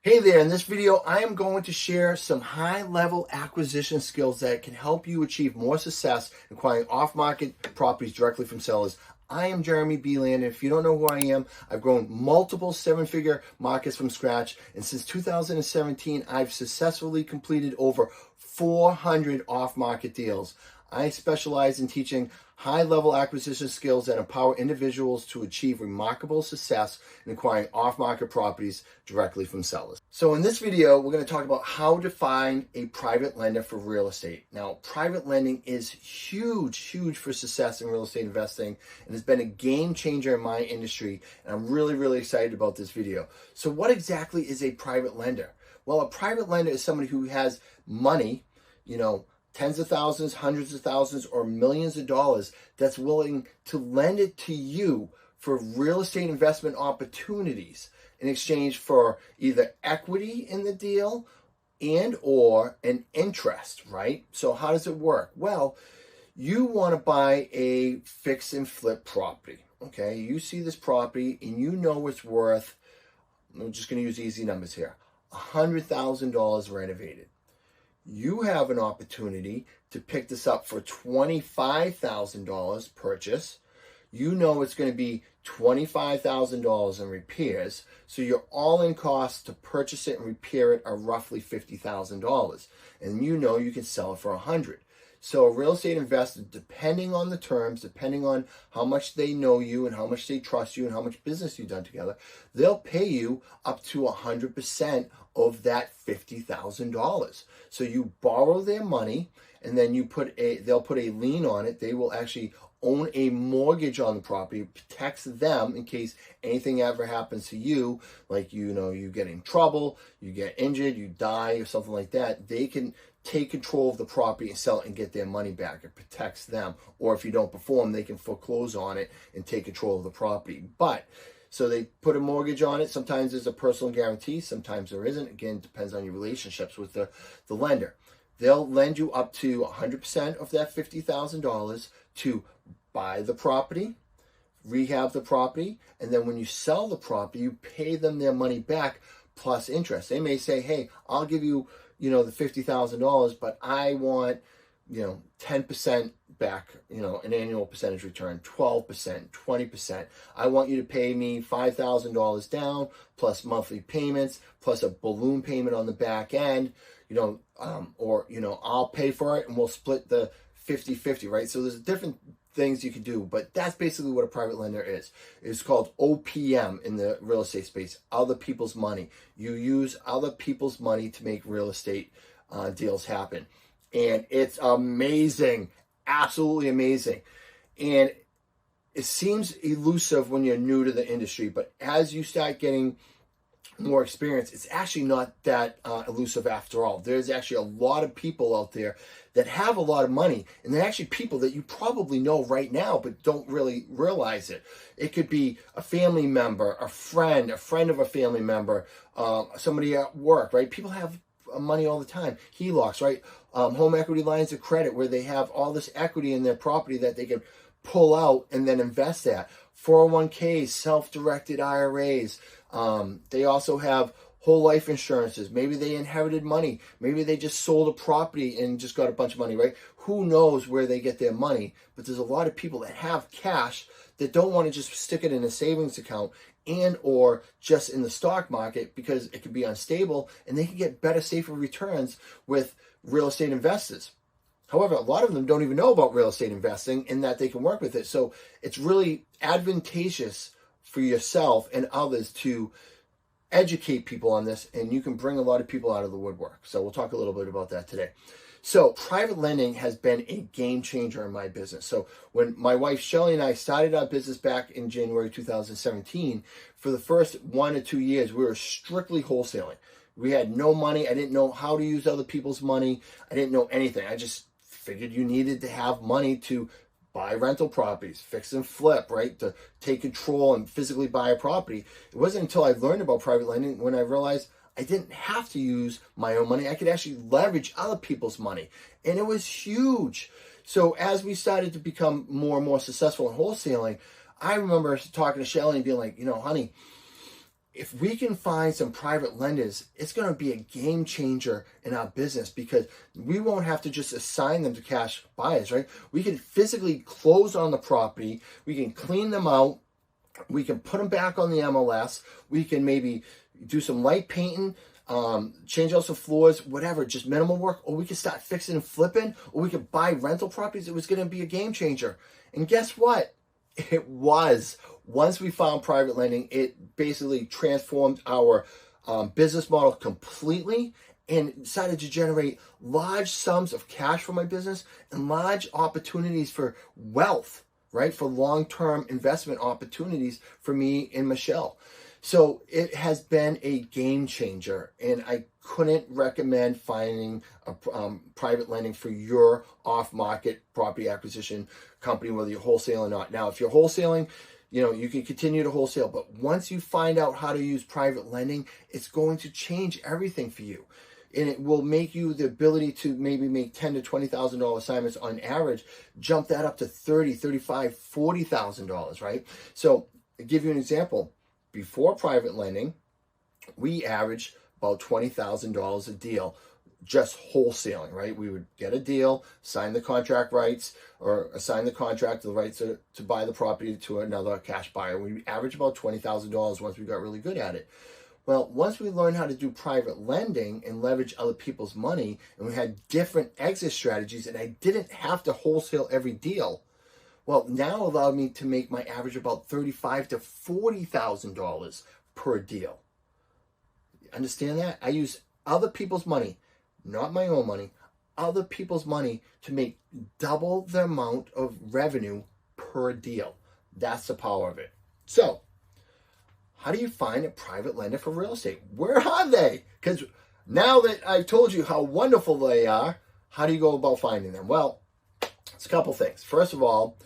Hey there, in this video, I am going to share some high-level acquisition skills that can help you achieve more success acquiring off-market properties directly from sellers. I am Jeremy Beland, and if you don't know who I am, I've grown multiple seven-figure markets from scratch, and since 2017, I've successfully completed over 400 off-market deals. I specialize in teaching high-level acquisition skills that empower individuals to achieve remarkable success in acquiring off-market properties directly from sellers. So in this video, we're going to talk about how to find a private lender for real estate. Now, private lending is huge for success in real estate investing and has been a game changer in my industry, and I'm really excited about this video. So what exactly is a private lender? Well, a private lender is somebody who has money, tens of thousands, hundreds of thousands, or millions of dollars that's willing to lend it to you for real estate investment opportunities in exchange for either equity in the deal and or an interest, right? So how does it work? Well, you want to buy a fix and flip property, okay? You see this property and you know it's worth, I'm just going to use easy numbers here, $100,000 renovated. You have an opportunity to pick this up for $25,000 purchase. You know it's going to be $25,000 in repairs, so your all-in costs to purchase it and repair it are roughly $50,000, and you know you can sell it for $100,000. So a real estate investor, depending on the terms, depending on how much they know you and how much they trust you and how much business you've done together, they'll pay you up to 100% of that $50,000. So you borrow their money, and then they'll put a lien on it. They will actually own a mortgage on the property. It protects them in case anything ever happens to you, like you get in trouble, you get injured, you die, or something like that. They can take control of the property and sell it and get their money back. It protects them. Or if you don't perform, they can foreclose on it and take control of the property. So they put a mortgage on it. Sometimes there's a personal guarantee, sometimes there isn't. Again, it depends on your relationships with the lender. They'll lend you up to 100% of that $50,000 to buy the property, rehab the property, and then when you sell the property, you pay them their money back plus interest. They may say, hey, I'll give you, the $50,000, but I want, 10% back, an annual percentage return, 12%, 20%. I want you to pay me $5,000 down plus monthly payments, plus a balloon payment on the back end, I'll pay for it and we'll split the 50-50, right? So there's different things you can do, but that's basically what a private lender is. It's called OPM in the real estate space, other people's money. You use other people's money to make real estate deals happen. And it's amazing, absolutely amazing. And it seems elusive when you're new to the industry, but as you start getting more experience, it's actually not that elusive after all. There's actually a lot of people out there that have a lot of money, and they're actually people that you probably know right now but don't really realize it. It could be a family member, a friend of a family member, somebody at work, right? People have money all the time. HELOCs, right? Home equity lines of credit where they have all this equity in their property that they can pull out and then invest that. 401ks, self-directed IRAs. They also have whole life insurances. Maybe they inherited money. Maybe they just sold a property and just got a bunch of money, right? Who knows where they get their money? But there's a lot of people that have cash that don't want to just stick it in a savings account and or just in the stock market because it can be unstable, and they can get better, safer returns with real estate investors. However, a lot of them don't even know about real estate investing and that they can work with it. So it's really advantageous for yourself and others to educate people on this, and you can bring a lot of people out of the woodwork. So we'll talk a little bit about that today. So private lending has been a game changer in my business. So when my wife Shelly and I started our business back in January 2017, for the first 1 or 2 years, we were strictly wholesaling. We had no money. I didn't know how to use other people's money. I didn't know anything. I just figured you needed to have money to buy rental properties, fix and flip, right? To take control and physically buy a property. It wasn't until I learned about private lending when I realized I didn't have to use my own money. I could actually leverage other people's money. And it was huge. So as we started to become more and more successful in wholesaling, I remember talking to Shelly and being like, honey, if we can find some private lenders, it's going to be a game changer in our business, because we won't have to just assign them to cash buyers, right? We can physically close on the property. We can clean them out. We can put them back on the MLS. We can maybe do some light painting, change out some floors, whatever, just minimal work, or we can start fixing and flipping, or we could buy rental properties. It was going to be a game changer. And guess what? It was. Once we found private lending, it basically transformed our business model completely and decided to generate large sums of cash for my business and large opportunities for wealth, right? For long-term investment opportunities for me and Michelle. So it has been a game changer, and I couldn't recommend finding a private lending for your off-market property acquisition company, whether you're wholesaling or not. Now, if you're wholesaling, you can continue to wholesale, but once you find out how to use private lending, it's going to change everything for you. And it will make you the ability to maybe make $10,000 to $20,000 assignments on average, jump that up to $30,000, $35,000, $40,000, right? So I'll give you an example. Before private lending, we averaged about $20,000 a deal, just wholesaling, right? We would get a deal, sign the contract rights, or assign the contract, the rights to buy the property to another cash buyer. We averaged about $20,000 once we got really good at it. Well, once we learned how to do private lending and leverage other people's money, and we had different exit strategies, and I didn't have to wholesale every deal, well, now allowed me to make my average about $35,000 to $40,000 per deal. Understand that? I use other people's money, not my own money, other people's money to make double the amount of revenue per deal. That's the power of it. So, how do you find a private lender for real estate? Where are they? Because now that I told you how wonderful they are, how do you go about finding them? Well, it's a couple things. First of all,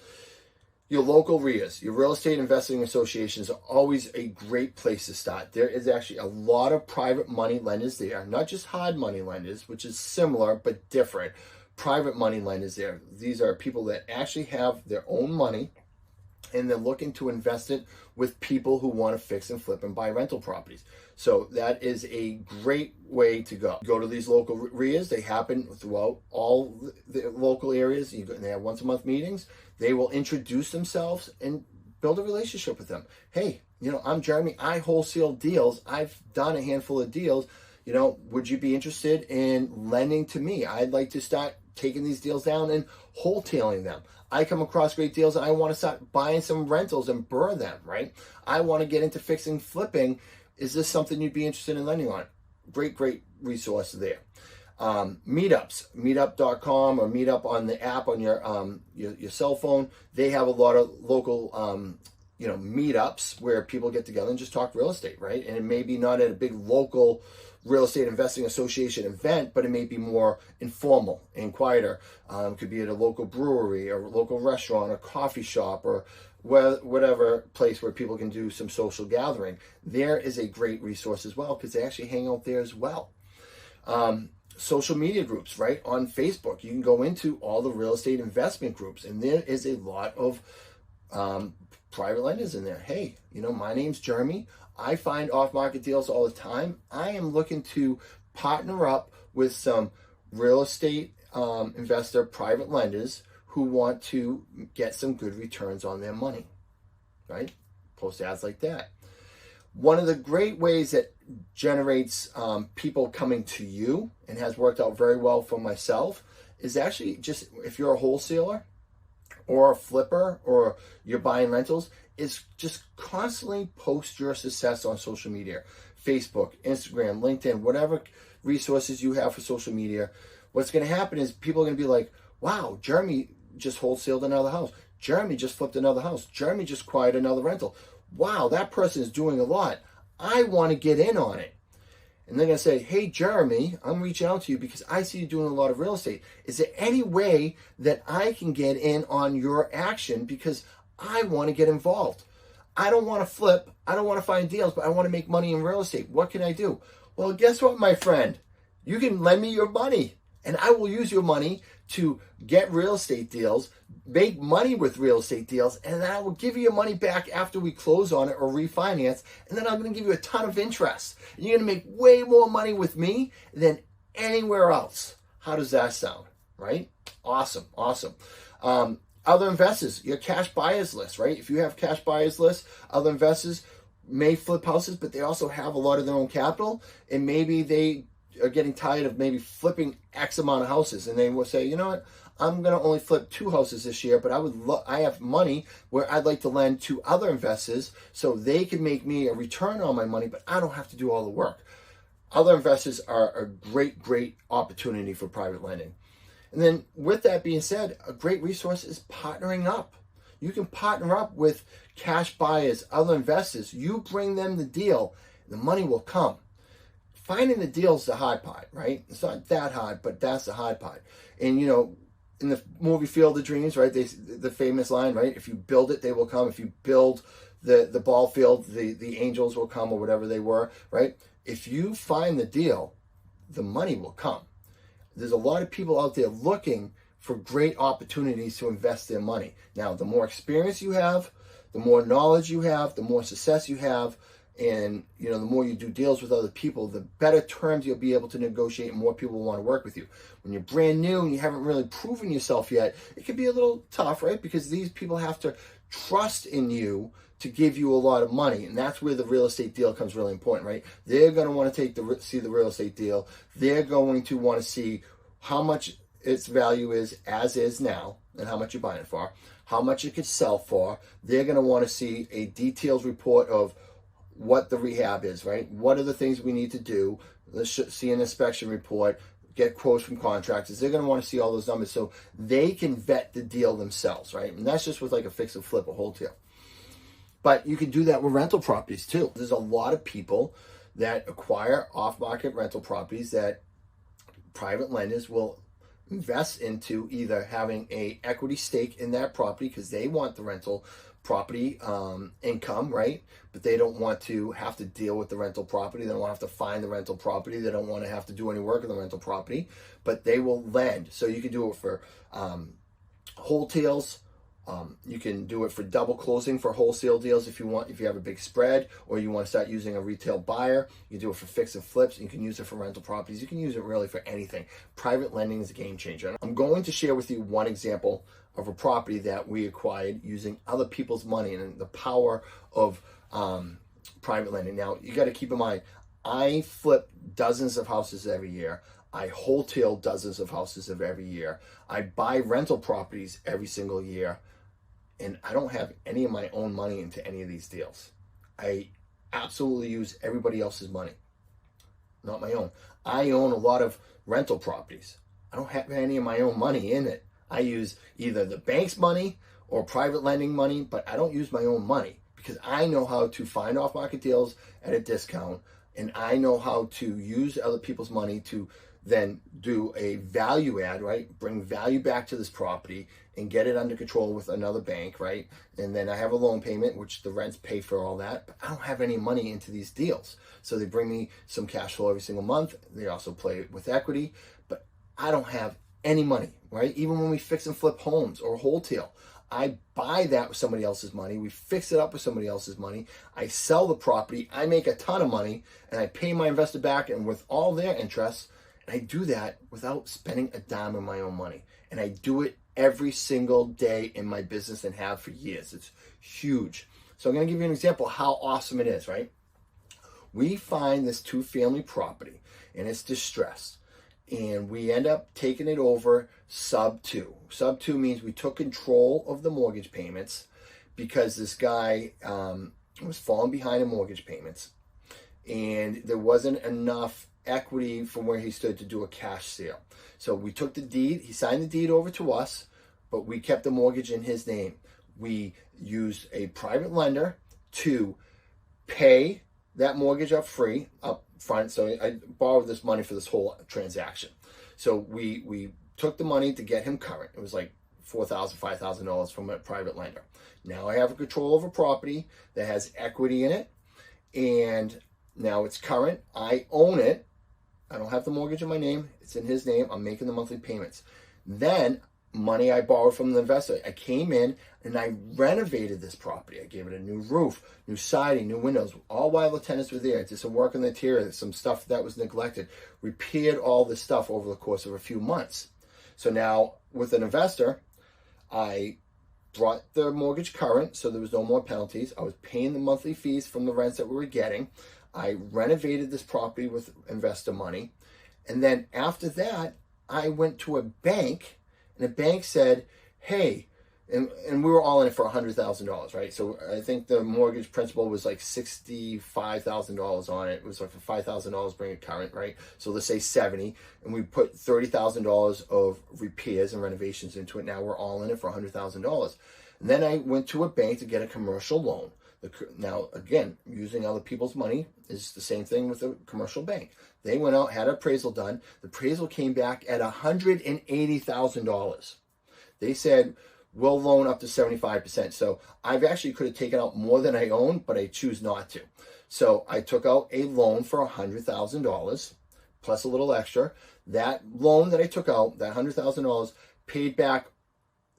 your local REIAs, your real estate investing associations, are always a great place to start. There is actually a lot of private money lenders there, not just hard money lenders, which is similar but different. Private money lenders there. These are people that actually have their own money, and they're looking to invest it with people who want to fix and flip and buy rental properties. So that is a great way to go. Go to these local REIAs. They happen throughout all the local areas. They have once a month meetings. They will introduce themselves and build a relationship with them. Hey, I'm Jeremy. I wholesale deals. I've done a handful of deals. Would you be interested in lending to me? I'd like to start taking these deals down and wholesaling them. I come across great deals and I want to start buying some rentals and burr them, right? I want to get into fixing, flipping. Is this something you'd be interested in lending on? Great resource there. Meetups, meetup.com, or Meetup on the app on your cell phone. They have a lot of local, meetups where people get together and just talk real estate, right? And it may be not at a big local real estate investing association event, but it may be more informal and quieter. It could be at a local brewery or local restaurant or coffee shop, or whatever place where people can do some social gathering. There is a great resource as well, because they actually hang out there as well. Social media groups, right? On Facebook, you can go into all the real estate investment groups, and there is a lot of private lenders in there. Hey, my name's Jeremy. I find off-market deals all the time. I am looking to partner up with some real estate investor private lenders who want to get some good returns on their money, right? Post ads like that. One of the great ways that generates people coming to you and has worked out very well for myself is actually just, if you're a wholesaler or a flipper or you're buying rentals, is just constantly post your success on social media. Facebook, Instagram, LinkedIn, whatever resources you have for social media. What's going to happen is people are going to be like, wow, Jeremy just wholesaled another house. Jeremy just flipped another house. Jeremy just acquired another rental. Wow, that person is doing a lot. I want to get in on it. And they're going to say, hey, Jeremy, I'm reaching out to you because I see you doing a lot of real estate. Is there any way that I can get in on your action, because I want to get involved? I don't want to flip. I don't want to find deals, but I want to make money in real estate. What can I do? Well, guess what, my friend? You can lend me your money. And I will use your money to get real estate deals, make money with real estate deals, and then I will give you your money back after we close on it or refinance. And then I'm going to give you a ton of interest. And you're going to make way more money with me than anywhere else. How does that sound? Right? Awesome. Awesome. Other investors, your cash buyers list, right? If you have cash buyers list, other investors may flip houses, but they also have a lot of their own capital, and maybe they are getting tired of maybe flipping X amount of houses, and they will say, you know what, I'm going to only flip 2 houses this year, but I have money where I'd like to lend to other investors so they can make me a return on my money, but I don't have to do all the work. Other investors are a great opportunity for private lending. And then with that being said, a great resource is partnering up. You can partner up with cash buyers, other investors. You bring them the deal, the money will come. Finding the deal is the hard part, right? It's not that hard, but that's the hard part. And you know, in the movie Field of Dreams, right? The famous line, right? If you build it, they will come. If you build the ball field, the angels will come, or whatever they were, right? If you find the deal, the money will come. There's a lot of people out there looking for great opportunities to invest their money. Now, the more experience you have, the more knowledge you have, the more success you have, and you know, the more you do deals with other people, the better terms you'll be able to negotiate, and more people will want to work with you. When you're brand new and you haven't really proven yourself yet, it can be a little tough, right? Because these people have to trust in you to give you a lot of money, and that's where the real estate deal comes really important, right? They're going to want to see the real estate deal. They're going to want to see how much its value is as is now, and how much you're buying it for, how much it could sell for. They're going to want to see a detailed report of what the rehab is, right? What are the things we need to do? Let's see an inspection report, get quotes from contractors. They're going to want to see all those numbers so they can vet the deal themselves, right? And that's just with like a fix and flip, a wholesale. But you can do that with rental properties too. There's a lot of people that acquire off-market rental properties that private lenders will invest into, either having a equity stake in that property because they want the rental property income, right? But they don't want to have to deal with the rental property. They don't want to have to find the rental property. They don't want to have to do any work on the rental property, but they will lend. So you can do it for wholesales. You can do it for double closing for wholesale deals if you want, if you have a big spread, or you want to start using a retail buyer. You can do it for fix and flips. You can use it for rental properties. You can use it really for anything. Private lending is a game changer. I'm going to share with you one example of a property that we acquired using other people's money, and the power of private lending. Now, you got to keep in mind, I flip dozens of houses every year. I wholesale dozens of houses every year. I buy rental properties every single year. And I don't have any of my own money into any of these deals. I absolutely use everybody else's money, not my own. I own a lot of rental properties. I don't have any of my own money in it. I use either the bank's money or private lending money, but I don't use my own money because I know how to find off-market deals at a discount, and I know how to use other people's money to then do a value add, right? Bring value back to this property and get it under control with another bank, right? And then I have a loan payment, which the rents pay for all that, but I don't have any money into these deals. So they bring me some cash flow every single month. They also play with equity, but I don't have any money, right? Even when we fix and flip homes or wholesale, I buy that with somebody else's money. We fix it up with somebody else's money. I sell the property. I make a ton of money, and I pay my investor back, and with all their interests. And I do that without spending a dime of my own money. And I do it every single day in my business and have for years. It's huge. So I'm going to give you an example of how awesome it is, right? We find this 2-family property, and it's distressed. And we end up taking it over sub 2. Sub 2 means we took control of the mortgage payments because this guy was falling behind in mortgage payments. And there wasn't enough equity from where he stood to do a cash sale. So we took the deed, he signed the deed over to us, but we kept the mortgage in his name. We used a private lender to pay that mortgage up front. So I borrowed this money for this whole transaction. So we took the money to get him current. It was like $4,000, $5,000 from a private lender. Now I have control over property that has equity in it, and now it's current. I own it. I don't have the mortgage in my name. It's in his name. I'm making the monthly payments. Then money I borrowed from the investor. I came in and I renovated this property. I gave it a new roof, new siding, new windows, all while the tenants were there. Did some work on the interior, some stuff that was neglected. Repaired all this stuff over the course of a few months. So now with an investor, I brought the mortgage current, so there was no more penalties. I was paying the monthly fees from the rents that we were getting. I renovated this property with investor money. And then after that, I went to a bank, and the bank said, hey, and we were all in it for $100,000, right? So I think the mortgage principal was like $65,000 on it. It was like for $5,000 bring it current, right? So let's say 70, and we put $30,000 of repairs and renovations into it. Now we're all in it for $100,000. And then I went to a bank to get a commercial loan. Now, again, using other people's money is the same thing with a commercial bank. They went out, had an appraisal done. The appraisal came back at $180,000. They said, we'll loan up to 75%. So I've actually could have taken out more than I own, but I choose not to. So I took out a loan for $100,000 plus a little extra. That loan that I took out, that $100,000, paid back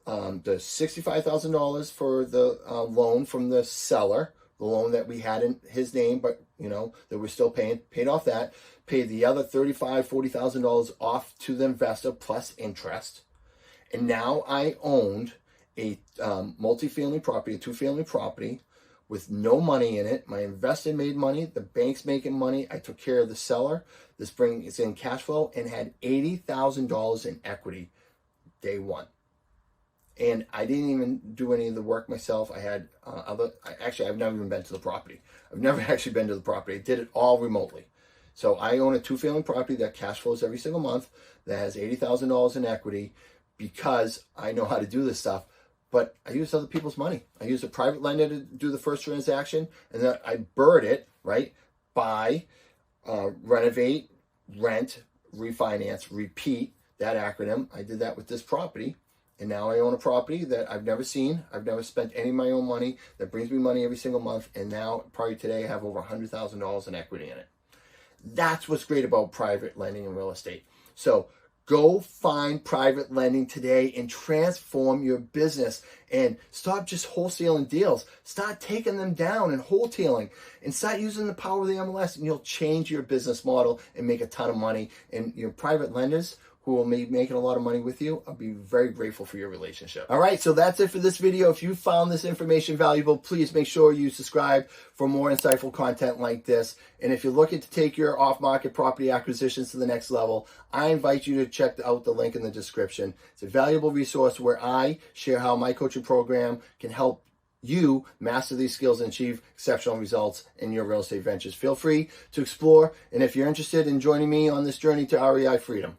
the $65,000 for the loan from the seller, the loan that we had in his name, but that we're still paying, paid off that, paid the other $35,000, $40,000 off to the investor plus interest. And now I owned a multi-family property, a two-family property with no money in it. My investor made money. The bank's making money. I took care of the seller. This brings in cash flow and had $80,000 in equity day one. And I didn't even do any of the work myself. I had I've never even been to the property. I've never actually been to the property. I did it all remotely. So I own a two-family property that cash flows every single month, that has $80,000 in equity, because I know how to do this stuff. But I use other people's money. I use a private lender to do the first transaction, and then I bird it, right? Buy, renovate, rent, refinance, repeat, that acronym. I did that with this property. And now I own a property that I've never seen. I've never spent any of my own money. That brings me money every single month. And now, probably today, I have over $100,000 in equity in it. That's what's great about private lending in real estate. So go find private lending today and transform your business, and stop just wholesaling deals. Start taking them down and wholesaling, and start using the power of the MLS, and you'll change your business model and make a ton of money. And your private lenders who will be making a lot of money with you, I'll be very grateful for your relationship. All right, so that's it for this video. If you found this information valuable, please make sure you subscribe for more insightful content like this. And if you're looking to take your off-market property acquisitions to the next level, I invite you to check out the link in the description. It's a valuable resource where I share how my coaching program can help you master these skills and achieve exceptional results in your real estate ventures. Feel free to explore. And if you're interested in joining me on this journey to REI freedom,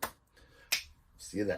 see you then.